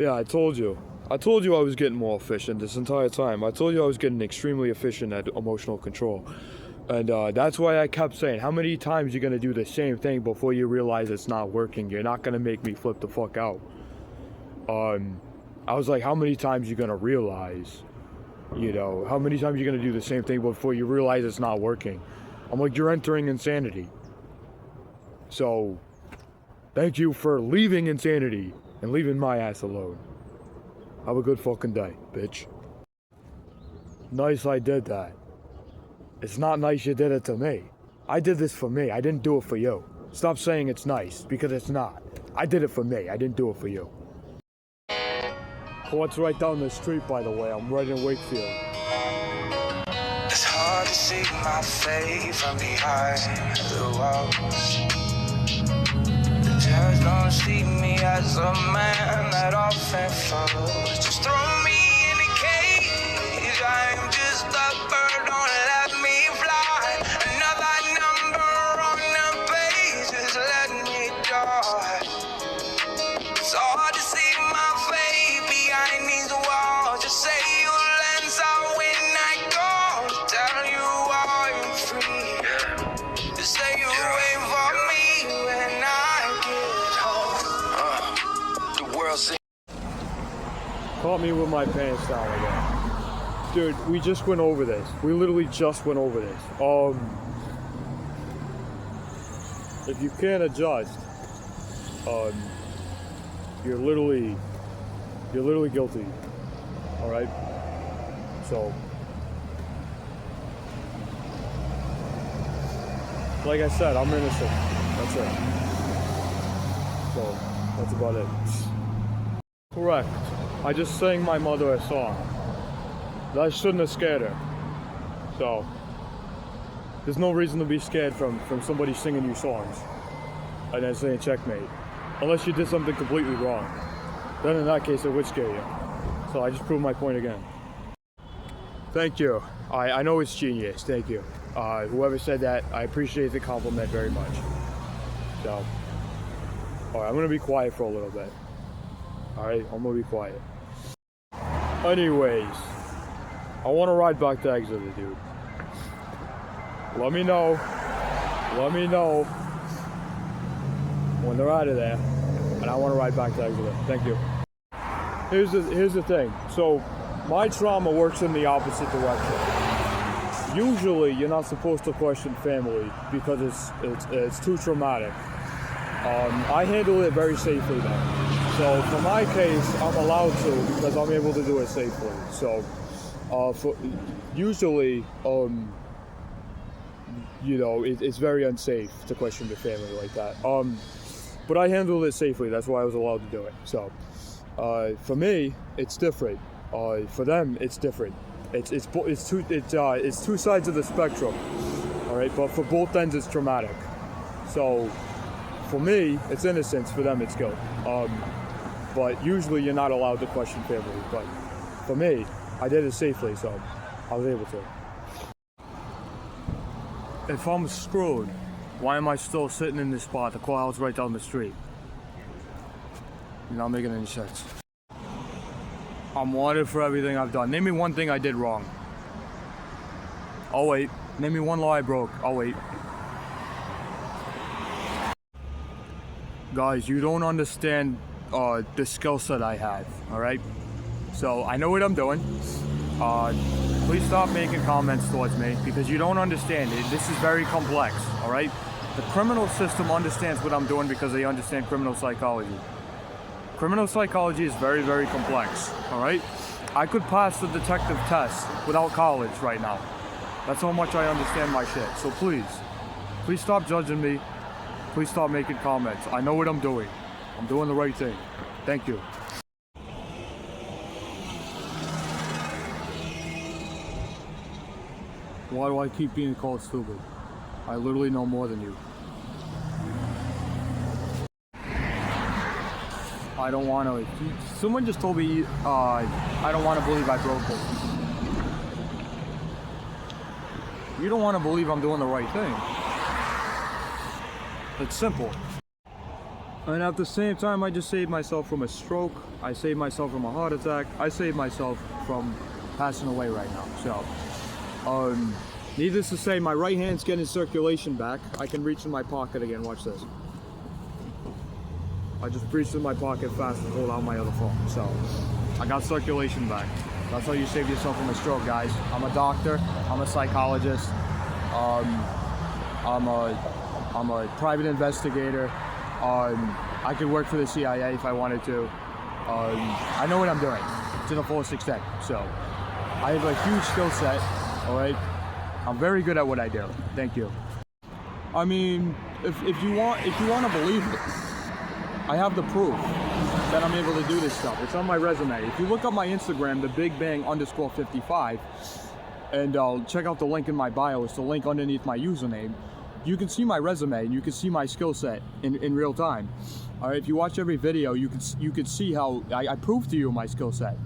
Yeah, I told you. I told you I was getting more efficient this entire time. I told you I was getting extremely efficient at emotional control. And that's why I kept saying, how many times you gonna do the same thing before you realize it's not working? You're not gonna make me flip the fuck out. I was like, how many times you gonna realize? You know, how many times you gonna do the same thing before you realize it's not working? I'm like, you're entering insanity. So, thank you for leaving insanity and leaving my ass alone. Have a good fucking day, bitch. Nice I did that. It's not nice you did it to me. I did this for me. I didn't do it for you. Stop saying it's nice, because it's not. I did it for me. I didn't do it for you. What's right down the street, by the way? I'm right in Wakefield. It's hard to see my face from behind the walls. The judge don't see me as a man that often falls. Just throw me in a cage. I'm just a bird, don't let me fly. Another number on the page, just let me die. It's hard to see my face behind these walls. Just say you'll answer when I call. Tell you I'm free. Just say you'll wait for me when I get home. The world's Caught me with my pants down again. Dude, we just went over this. We literally just went over this. If you can't adjust, you're literally guilty. All right. So, like I said, I'm innocent. That's it. So that's about it. Correct. I just sang my mother a song. That shouldn't have scared her. So there's no reason to be scared from somebody singing you songs and then saying checkmate. Unless you did something completely wrong. Then in that case it would scare you. So I just proved my point again. Thank you. I know it's genius. Thank you. Whoever said that, I appreciate the compliment very much. So, alright, I'm gonna be quiet for a little bit. Alright, I'm gonna be quiet. Anyways, I want to ride back to Exeter, dude. Let me know when they're out of there, and I want to ride back to Exeter. Thank you. Here's the thing. So, my trauma works in the opposite direction. Usually, you're not supposed to question family because it's too traumatic. I handle it very safely though. So for my case, I'm allowed to because I'm able to do it safely. So usually, you know, it's very unsafe to question the family like that. But I handled it safely. That's why I was allowed to do it. So for me, it's different. For them, it's different. It's two sides of the spectrum. All right, but for both ends, it's traumatic. So for me, it's innocence. For them, it's guilt. But usually you're not allowed to question family. But for me, I did it safely, so I was able to. If I'm screwed, why am I still sitting in this spot? The courthouse right down the street. You're not making any sense. I'm wanted for everything I've done. Name me one thing I did wrong. I'll wait. Name me one law I broke. I'll wait. Guys, you don't understand the skill set I have, alright? So, I know what I'm doing. Please stop making comments towards me because you don't understand it. This is very complex, alright? The criminal system understands what I'm doing because they understand criminal psychology. Criminal psychology is very, very complex, alright? I could pass the detective test without college right now. That's how much I understand my shit. So please stop judging me. Please stop making comments. I know what I'm doing. I'm doing the right thing. Thank you. Why do I keep being called stupid? I literally know more than you. I don't want to. Someone just told me I don't want to believe I broke it. You don't want to believe I'm doing the right thing. It's simple. And at the same time, I just saved myself from a stroke. I saved myself from a heart attack. I saved myself from passing away right now. So, needless to say, my right hand's getting circulation back. I can reach in my pocket again. Watch this. I just reached in my pocket fast and pulled out my other phone. So, I got circulation back. That's how you save yourself from a stroke, guys. I'm a doctor. I'm a psychologist. I'm a private investigator. I could work for the CIA if I wanted to. I know what I'm doing to the fullest extent. So I have a huge skill set. All right, I'm very good at what I do. Thank you. I mean, if you want to believe it, I have the proof that I'm able to do this stuff. It's on my resume. If you look up my Instagram, the Big Bang _55, and check out the link in my bio. It's the link underneath my username. You can see my resume and you can see my skill set in real time. All right, if you watch every video, you can see how I prove to you my skill set.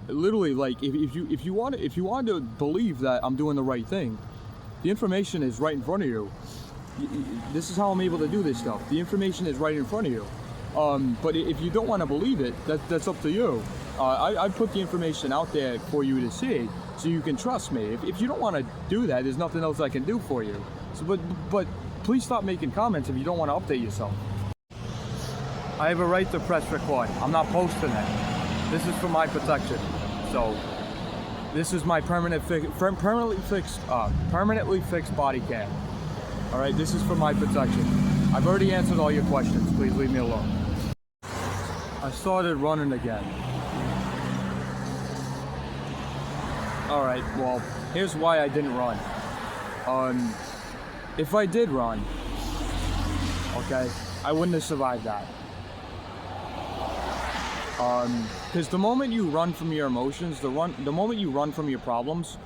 Literally, like if you want to believe that I'm doing the right thing, the information is right in front of you. This is how I'm able to do this stuff. The information is right in front of you. But if you don't want to believe it, that's up to you. I put the information out there for you to see, so you can trust me. If you don't want to do that, there's nothing else I can do for you. So, but please stop making comments if you don't want to update yourself. I have a right to press record. I'm not posting it. This is for my protection. So this is my permanently fixed body cam. All right, this is for my protection. I've already answered all your questions. Please leave me alone. I started running again. All right, well, here's why I didn't run. If I did run, okay, I wouldn't have survived that. Because the moment you run from your emotions, the moment you run from your problems,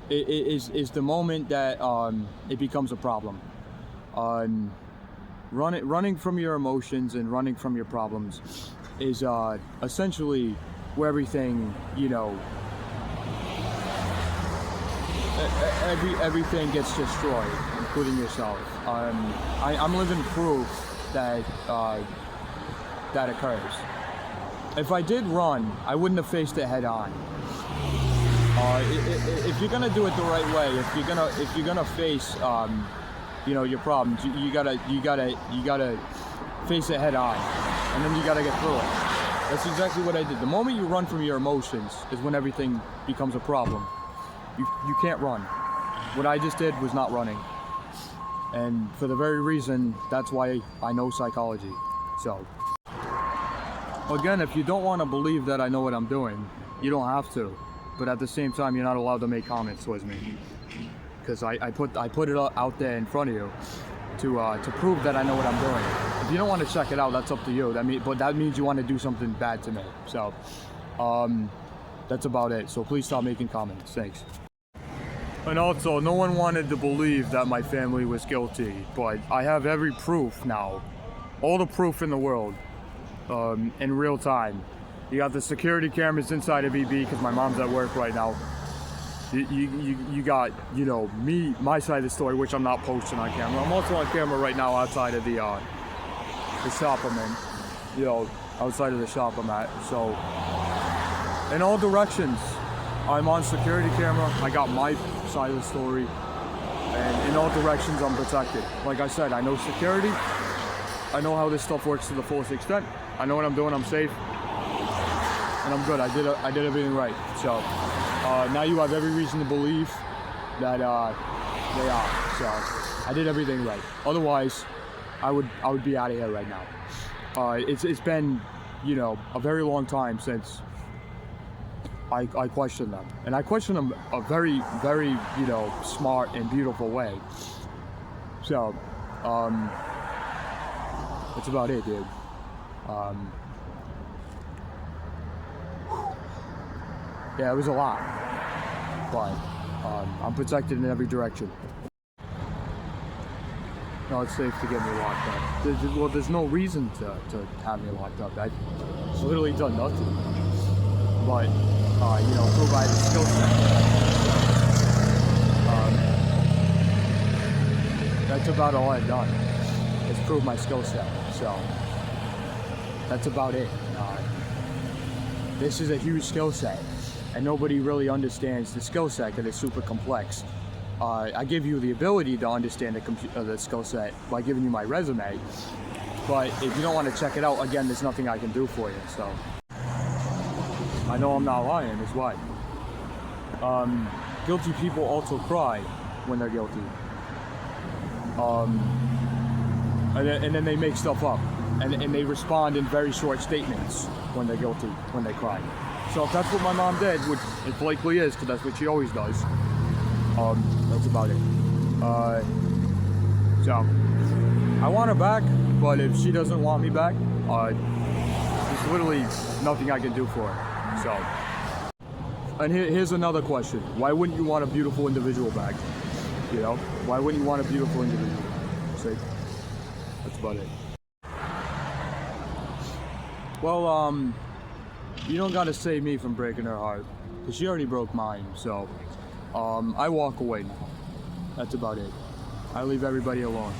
is the moment that it becomes a problem. Running from your emotions and running from your problems is essentially where everything, you know, everything gets destroyed, including yourself. I'm living proof that that occurs. If I did run, I wouldn't have faced it head on. If you're gonna do it the right way, if you're gonna face, you know, your problems, you gotta face it head on, and then you gotta get through it. That's exactly what I did. The moment you run from your emotions is when everything becomes a problem. You can't run. What I just did was not running. And for the very reason, that's why I know psychology. So, again, if you don't want to believe that I know what I'm doing, you don't have to. But at the same time, you're not allowed to make comments towards me. Because I put it out there in front of you to prove that I know what I'm doing. If you don't want to check it out, that's up to you. But that means you want to do something bad to me. So, that's about it. So please stop making comments. Thanks. And also, no one wanted to believe that my family was guilty, but I have every proof now. All the proof in the world, in real time. You got the security cameras inside of EB because my mom's at work right now. You got, you know, my side of the story, which I'm not posting on camera. I'm also on camera right now outside of the shop I'm in. You know, outside of the shop I'm at. So, in all directions, I'm on security camera. I got my side of the story, and in all directions, I'm protected. Like I said, I know security. I know how this stuff works to the fullest extent. I know what I'm doing. I'm safe, and I'm good. I did everything right. So now you have every reason to believe that they are. So I did everything right. Otherwise, I would be out of here right now. It's been, you know, a very long time since I question them, and I question them a very, very, you know, smart and beautiful way. So, that's about it, dude. Yeah, it was a lot, but I'm protected in every direction. No, it's safe to get me locked up. There's no reason to have me locked up. I've literally done nothing. But, you know, prove I have a skill set. That's about all I've done, is prove my skill set. So that's about it. This is a huge skill set, and nobody really understands the skill set because it's super complex. I give you the ability to understand the skill set by giving you my resume, but if you don't want to check it out, again, there's nothing I can do for you. So I know I'm not lying, is why. Guilty people also cry when they're guilty. And then they make stuff up, and they respond in very short statements when they're guilty, when they cry. So if that's what my mom did, which it likely is, because that's what she always does, that's about it. So I want her back, but if she doesn't want me back, there's literally nothing I can do for her. So, and here's another question: why wouldn't you want a beautiful individual back? You know, why wouldn't you want a beautiful individual? See, that's about it. Well, you don't gotta save me from breaking her heart, because she already broke mine. So, I walk away. That's about it. I leave everybody alone.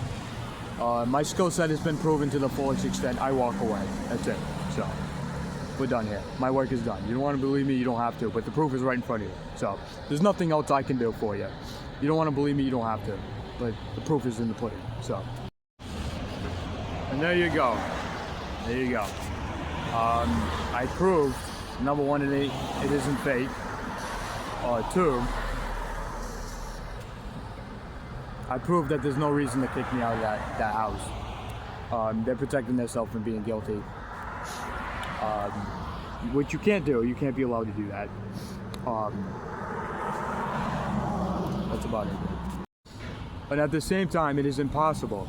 My skill set has been proven to the fullest extent. I walk away. That's it. So, we're done here. My work is done. You don't want to believe me, you don't have to, but the proof is right in front of you. So, there's nothing else I can do for you. You don't want to believe me, you don't have to, but the proof is in the pudding. So, and there you go. There you go. I proved, number one, it isn't fake. Two, I proved that there's no reason to kick me out of that house. They're protecting themselves from being guilty. Which you can't do. You can't be allowed to do that. That's about it. But at the same time, it is impossible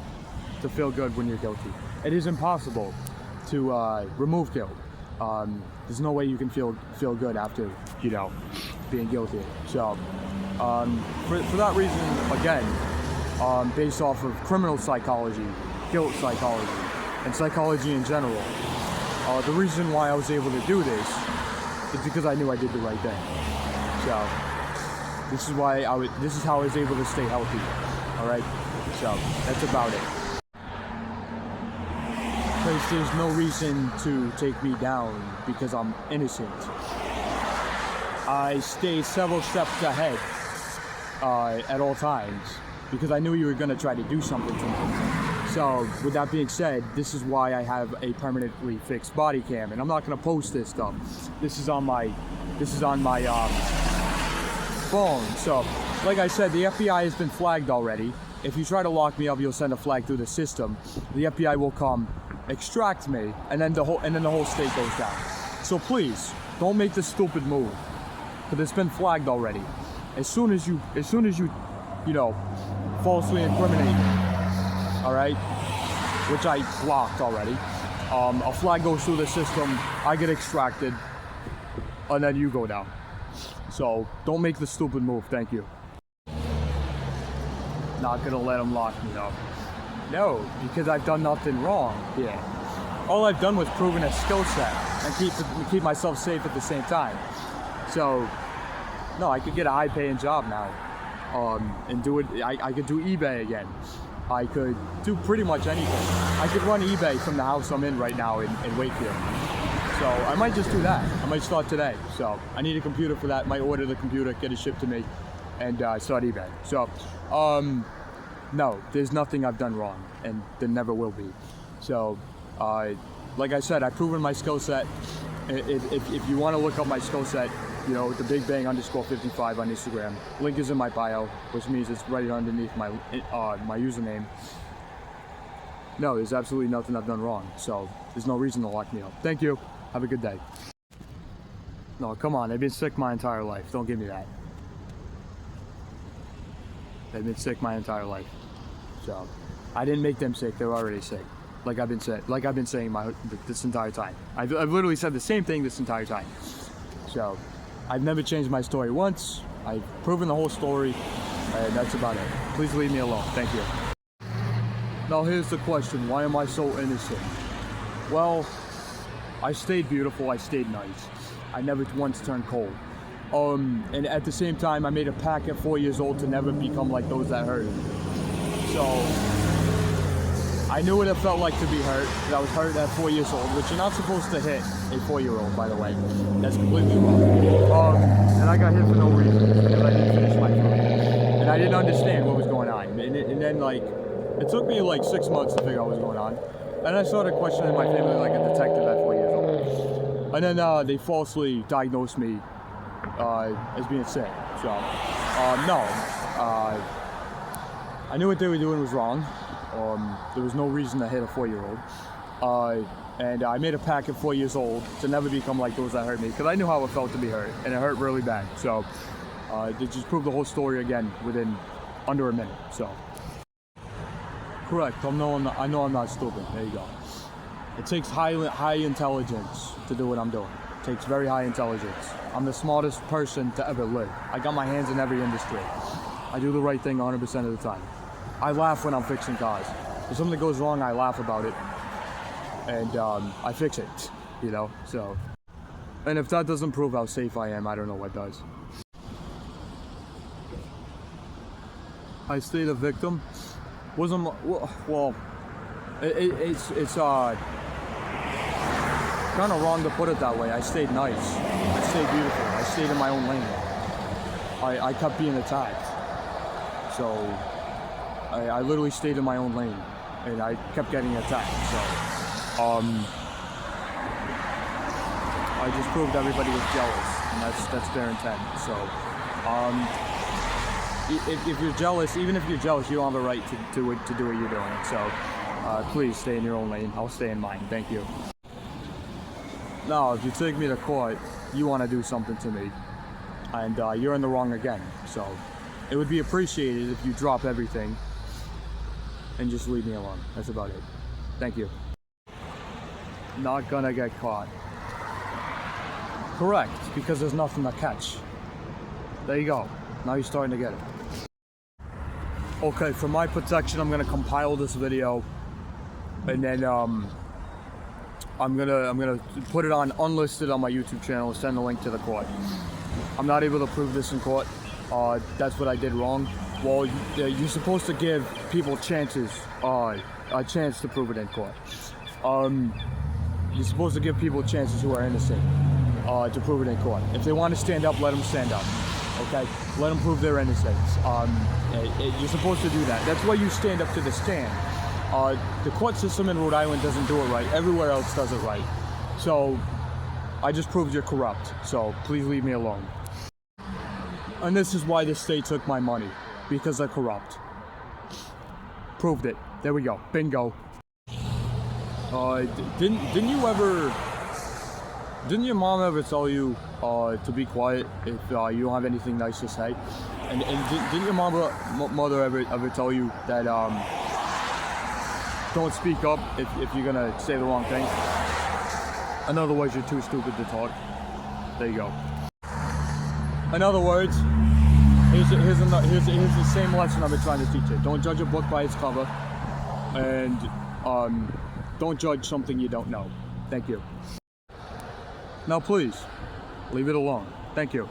to feel good when you're guilty. It is impossible to remove guilt. There's no way you can feel good after, you know, being guilty. So, for that reason, again, based off of criminal psychology, guilt psychology, and psychology in general, the reason why I was able to do this is because I knew I did the right thing. So, this is why this is how I was able to stay healthy. All right. So that's about it. Because there's no reason to take me down because I'm innocent. I stayed several steps ahead at all times because I knew you were going to try to do something to me. So with that being said, this is why I have a permanently fixed body cam, and I'm not going to post this stuff. This is on my phone. So like I said, the FBI has been flagged already. If you try to lock me up, you'll send a flag through the system. The FBI will come, extract me, and then the whole state goes down. So please don't make this stupid move, because it's been flagged already. As soon as you falsely incriminate me, all right, which I blocked already, a flag goes through the system, I get extracted, and then you go down. So don't make the stupid move. Thank you. Not gonna let them lock me up. No, because I've done nothing wrong. Yeah. All I've done was proven a skill set and keep myself safe at the same time. So, no, I could get a high-paying job now, and do it. I could do eBay again. I could do pretty much anything. I could run eBay from the house I'm in right now in Wakefield. So I might just do that. I might start today. So I need a computer for that. Might order the computer, get it shipped to me, and start eBay. So, no, there's nothing I've done wrong, and there never will be. So, like I said, I've proven my skill set. If you want to look up my skill set, you know, the Big Bang _55 on Instagram. Link is in my bio, which means it's right underneath my username. No, there's absolutely nothing I've done wrong. So there's no reason to lock me up. Thank you. Have a good day. No, come on. I've been sick my entire life. Don't give me that. They've been sick my entire life. So I didn't make them sick. They were already sick. Like I've been saying this entire time. I've literally said the same thing this entire time. So I've never changed my story once. I've proven the whole story, and that's about it. Please leave me alone. Thank you. Now here's the question. Why am I so innocent? Well, I stayed beautiful. I stayed nice. I never once turned cold. And at the same time, I made a pact at 4 years old to never become like those that hurt. So I knew what it felt like to be hurt. 'Cause I was hurt at 4 years old, which you're not supposed to hit a 4-year-old, by the way. That's completely wrong. And I got hit for no reason because I didn't finish my food, and I didn't understand what was going on. And then like, it took me like 6 months to figure out what was going on, and I started questioning my family like a detective at 4 years old. And then they falsely diagnosed me as being sick. So no, I knew what they were doing was wrong. There was no reason to hit a 4-year-old. And I made a pact at 4 years old to never become like those that hurt me, because I knew how it felt to be hurt, and it hurt really bad. So they just proved the whole story again within under a minute. So correct. I know I'm not stupid. There you go. It takes high intelligence to do what I'm doing. It takes very high intelligence. I'm the smartest person to ever live. I got my hands in every industry. I do the right thing 100% of the time. I laugh when I'm fixing cars. If something goes wrong, I laugh about it, and I fix it, you know. So, and if that doesn't prove how safe I am, I don't know what does. I stayed a victim. Wasn't well. It's kind of wrong to put it that way. I stayed nice. I stayed beautiful. I stayed in my own lane. I kept being attacked. So I literally stayed in my own lane, and I kept getting attacked. So I just proved everybody was jealous, and that's their intent. So if you're jealous, even if you're jealous, you don't have a right to do what you're doing. So please stay in your own lane. I'll stay in mine. Thank you. Now, if you take me to court, you want to do something to me, and you're in the wrong again. So it would be appreciated if you drop everything and just leave me alone. That's about it. Thank you. Not gonna get caught. Correct, because there's nothing to catch. There you go. Now you're starting to get it. Okay, for my protection, I'm gonna compile this video, and then I'm gonna put it on unlisted on my YouTube channel and send the link to the court. I'm not able to prove this in court. That's what I did wrong. Well, you're supposed to give people chances, a chance to prove it in court. You're supposed to give people chances who are innocent to prove it in court. If they want to stand up, let them stand up. Okay, let them prove their innocence. You're supposed to do that. That's why you stand up to the stand. The court system in Rhode Island doesn't do it right. Everywhere else does it right. So I just proved you're corrupt. So please leave me alone. And this is why the state took my money, because they're corrupt. Proved it. There we go. Bingo. Didn't your mom ever tell you to be quiet if you don't have anything nice to say? And didn't your mother ever tell you that don't speak up if you're gonna say the wrong thing? In other words, you're too stupid to talk. There you go. In other words, here's the same lesson I've been trying to teach you. Don't judge a book by its cover, and don't judge something you don't know. Thank you. Now please, leave it alone. Thank you.